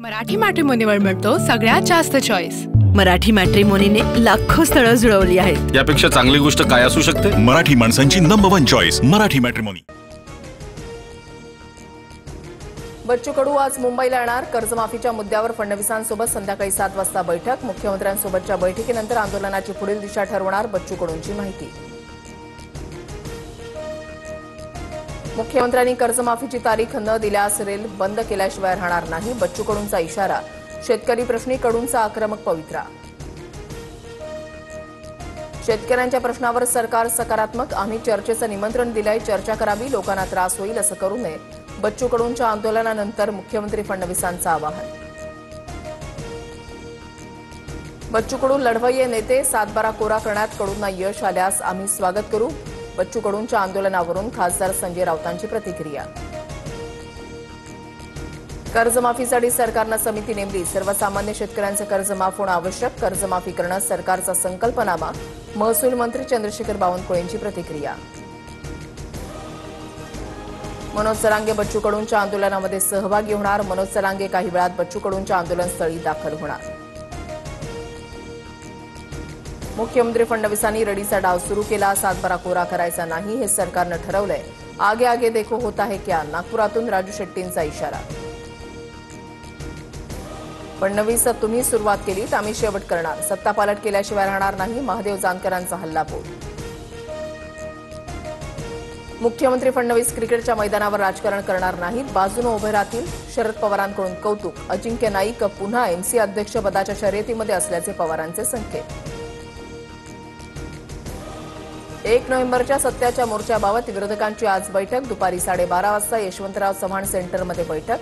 मराठी मॅट्रिमोनीवर मिळतो सगळ्यात जास्त चॉईस। मराठी मॅट्रिमोनीने लाखो स्थळं जुळवली आहेत। यापेक्षा चांगली गोष्ट काय असू शकते? मराठी माणसांची number 1 choice Marathi matrimony. Bacchu Kadu आज मुंबईला येणार। कर्जमाफीच्या मुद्द्यावर फडणवीसांसोबत संध्याकाळी 7 वाजता बैठक। मुख्यमंत्र्यांसोबतच्या बैठकीनंतर आंदोलनाची पुढील दिशा ठरवणार बच्चू कडूंची माहिती। मुख्यमंत्र्यांनी कर्जमाफीची तारीख न दिल्यास रेल बंद केल्याशिवाय राहणार नाही, बच्चू कडूंचा इशारा। शेतकरी प्रश्नी कडूंचा आक्रमक पवित्रा। शेतकऱ्यांच्या प्रश्नावर सरकार सकारात्मक, आम्ही चर्चेचं निमंत्रण दिलंय, चर्चा करावी, लोकांना त्रास होईल असं करू नये। बच्चू कडूंच्या आंदोलनानंतर मुख्यमंत्री फडणवीसांचं आवाहन। बच्चू कडू लढवय्ये नेते, 7-12 कोरा करण्यात कडूंना यश आल्यास आम्ही स्वागत करू। बच्चू कडूंच्या आंदोलनावरून खासदार संजय राऊतांची प्रतिक्रिया। कर्जमाफीसाठी सरकारनं समिती नेमली, सर्वसामान्य शेतकऱ्यांचं कर्ज माफ होणं आवश्यक, कर्जमाफी करणं सरकारचा संकल्पनामा। महसूल मंत्री चंद्रशेखर बावनकुळेंची प्रतिक्रिया। मनोज जरांगे बच्चू कडूंच्या आंदोलनामध्ये सहभागी होणार, मनोज जरांगे काही वेळात बच्चू कडूंच्या आंदोलनस्थळी दाखल होणार। मुख्यमंत्री फडणवीसांनी रडीचा डाव सुरू केला, 7-12 कोरा करायचा नाही हे सरकारनं ठरवलंय, आगे आगे देखो होता है क्या, नागपुरातून राजू शेट्टींचा इशारा। फडणवीस तुम्ही सुरुवात केलीत, आम्ही शेवट करणार, सत्तापालट केल्याशिवाय राहणार नाही, महादेव जानकरांचा हल्लाबोल। मुख्यमंत्री फडणवीस क्रिकेटच्या मैदानावर राजकारण करणार नाहीत, बाजूने उभे राहतील, शरद पवारांकडून कौतुक। अजिंक्य नाईक पुन्हा एमसी अध्यक्षपदाच्या शर्यतीमध्ये असल्याचे पवारांचे संकेत। 1 नोव्हेंबरच्या सत्याच्या मोर्चाबाबत विरोधकांची आज बैठक, दुपारी 12:30 वाजता यशवंतराव चव्हाण सेंटरमध्ये बैठक।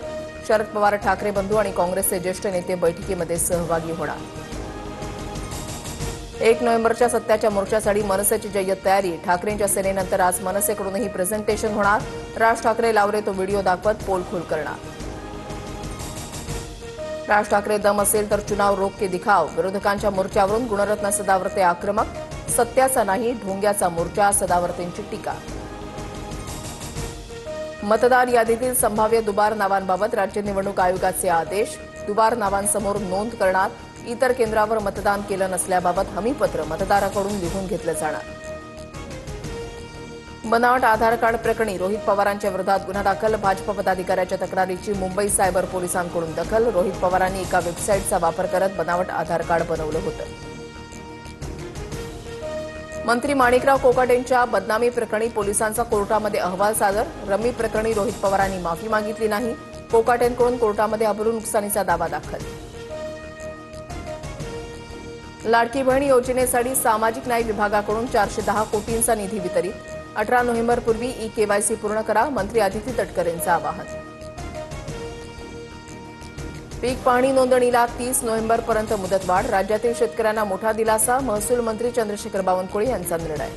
शरद पवार, ठाकरे बंधू आणि काँग्रेसचे ज्येष्ठ नेते बैठकीमध्ये सहभागी होणार। 1 नोव्हेंबरच्या सत्याच्या मोर्चासाठी मनसेची जय्यत तयारी, ठाकरेंच्या सेनेनंतर आज मनसेकडूनही प्रेझेंटेशन होणार। राज ठाकरे लावले तो व्हिडिओ दाखवत पोलखोल करणार। राज ठाकरे दम असेल तर चुनाव रोक के दिखाव, विरोधकांच्या मोर्चावरून गुणरत्न सदावर्ते आक्रमक, सत्याचा नाही ढोंग्याचा मोर्चा, सदावर्तेंची टीका। मतदार यादीतील संभाव्य दुबार नावांबाबत राज्य निवडणूक आयोगाचे आदेश, दुबार नावांसमोर नोंद करणार, इतर केंद्रावर मतदान केलं नसल्याबाबत हमीपत्र मतदाराकडून लिहून घेतलं जाणार। बनावट आधार कार्ड प्रकरणी रोहित पवारांच्या विरोधात गुन्हा दाखल, भाजप पदाधिकाऱ्याच्या तक्रारीची मुंबई सायबर पोलिसांकडून दखल, रोहित पवारांनी एका वेबसाईटचा वापर करत बनावट आधार कार्ड बनवलं होतं। मंत्री माणिकराव कोकाटेंच्या बदनामी प्रकरणी पोलिसांचा कोर्टामध्ये अहवाल सादर, रमी प्रकरणी रोहित पवारांनी माफी मागितली नाही, कोकाटेंकडून कोर्टामध्ये अब्रू नुकसानीचा दावा दाखल। लाडकी बहीण योजनेसाठी सामाजिक न्याय विभागाकडून 410 कोटींचा निधी वितरित, 18 नोव्हेंबरपूर्वी ई-केवायसी पूर्ण करा, मंत्री आदिती तटकरेंचं आवाहन। पीक पाहणी नोंदणीला 30 नोव्हेंबरपर्यंत मुदतवाढ, राज्यातील शेतकऱ्यांना मोठा दिलासा, महसूल मंत्री चंद्रशेखर बावनकुळे यांचा निर्णय।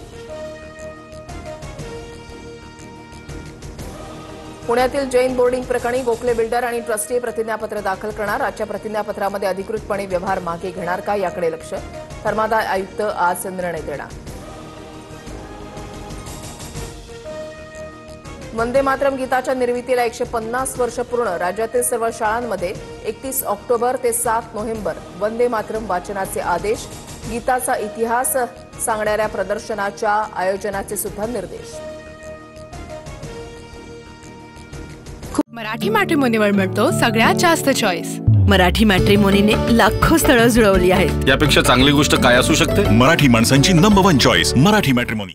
पुण्यातील जैन बोर्डिंग प्रकरणी गोखले बिल्डर आणि ट्रस्टी प्रतिज्ञापत्र दाखल करणार, आजच्या प्रतिज्ञापत्रामध्ये अधिकृतपणे व्यवहार मागे घेणार का याकडे लक्ष, धर्मादाय आयुक्त आज निर्णय देणार। वंदे मातरम गीताच्या निर्मितीला 150 वर्ष पूर्ण, राज्यातील सर्व शाळांमध्ये 31 ऑक्टोबर ते 7 नोव्हेंबर वंदे मातरम वाचनाचे आदेश, गीताचा इतिहास सांगणाऱ्या प्रदर्शनाच्या आयोजनाचे सुद्धा निर्देश। मराठी मॅट्रिमोनीवर मिळतो सगळ्यात जास्त चॉईस। मराठी मॅट्रिमोनीने लाखो स्थळं जुळवली आहेत। यापेक्षा चांगली गोष्ट काय असू शकते? मराठी माणसांची नंबर 1 चॉईस मराठी मॅट्रिमोनी।